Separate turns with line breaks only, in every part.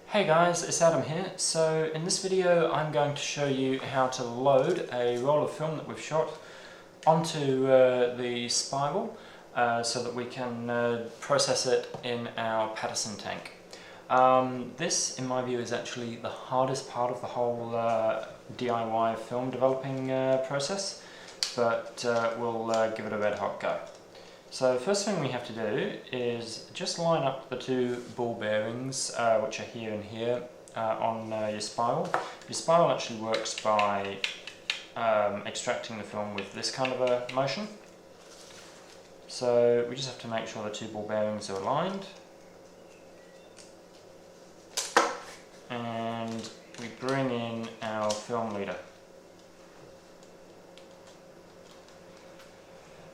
Hey guys, it's Adam here. So in this video I'm going to show you how to load a roll of film that we've shot onto the spiral so that we can process it in our Paterson tank. This, in my view, is actually the hardest part of the whole DIY film developing process, but we'll give it a red hot go. So first thing we have to do is just line up the two ball bearings, which are here and here, on your spiral. Your spiral actually works by extracting the film with this kind of a motion. So we just have to make sure the two ball bearings are aligned. And we bring in our film leader.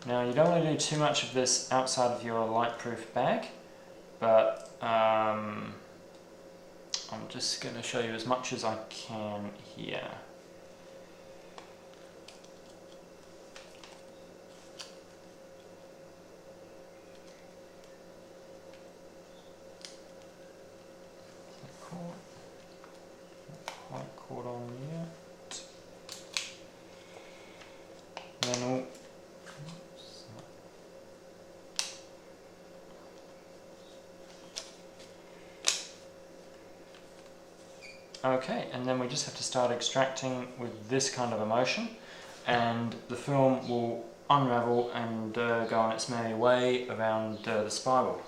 Now you don't want to do too much of this outside of your light-proof bag, but I'm just going to show you as much as I can here. Not quite caught on yet. And then we'll okay, and then we just have to start extracting with this kind of a motion, and the film will unravel and go on its merry way around the spiral.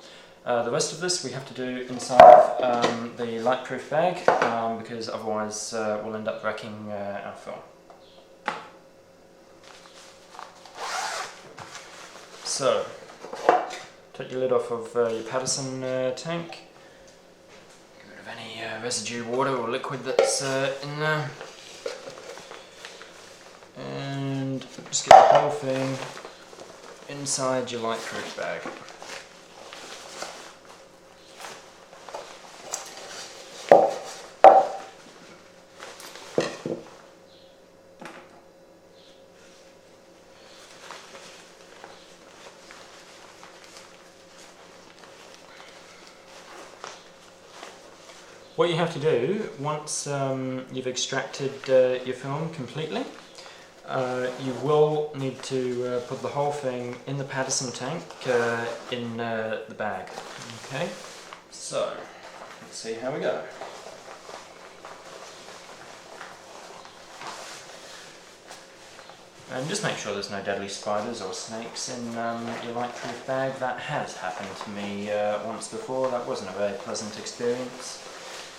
The rest of this we have to do inside of the light-proof bag because otherwise we'll end up wrecking our film. So, take your lid off of your Paterson tank. Any residue water or liquid that's in there, and just get the whole thing inside your light-proof bag. What you have to do, once you've extracted your film completely, you will need to put the whole thing in the Paterson tank in the bag. Okay, so let's see how we go. And just make sure there's no deadly spiders or snakes in your light-proof bag. That has happened to me once before. That wasn't a very pleasant experience.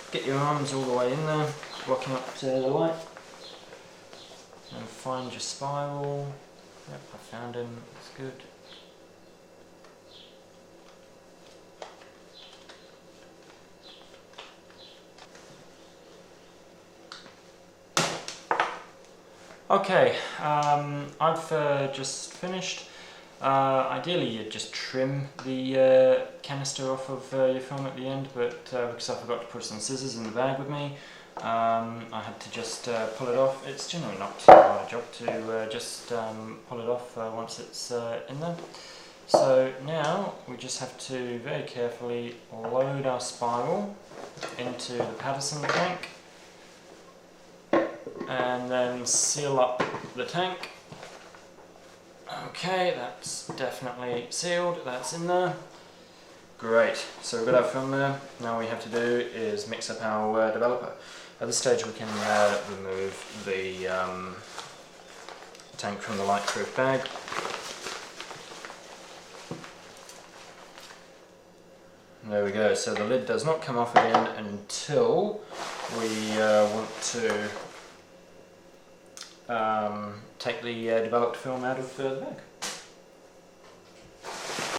Get your arms all the way in there, blocking up to the light, and find your spiral. Yep, I found him, that's good. Okay, I've just finished. Ideally you'd just trim the canister off of your film at the end, but because I forgot to put some scissors in the bag with me, I had to just pull it off. It's generally not too hard a job to just pull it off once it's in there. So now we just have to very carefully load our spiral into the Paterson tank and then seal up the tank. Okay, that's definitely sealed, that's in there. Great, so we've got our film there. Now all we have to do is mix up our developer. At this stage we can remove the tank from the light-proof bag. There we go, so the lid does not come off again until we want to take the developed film out of the bag.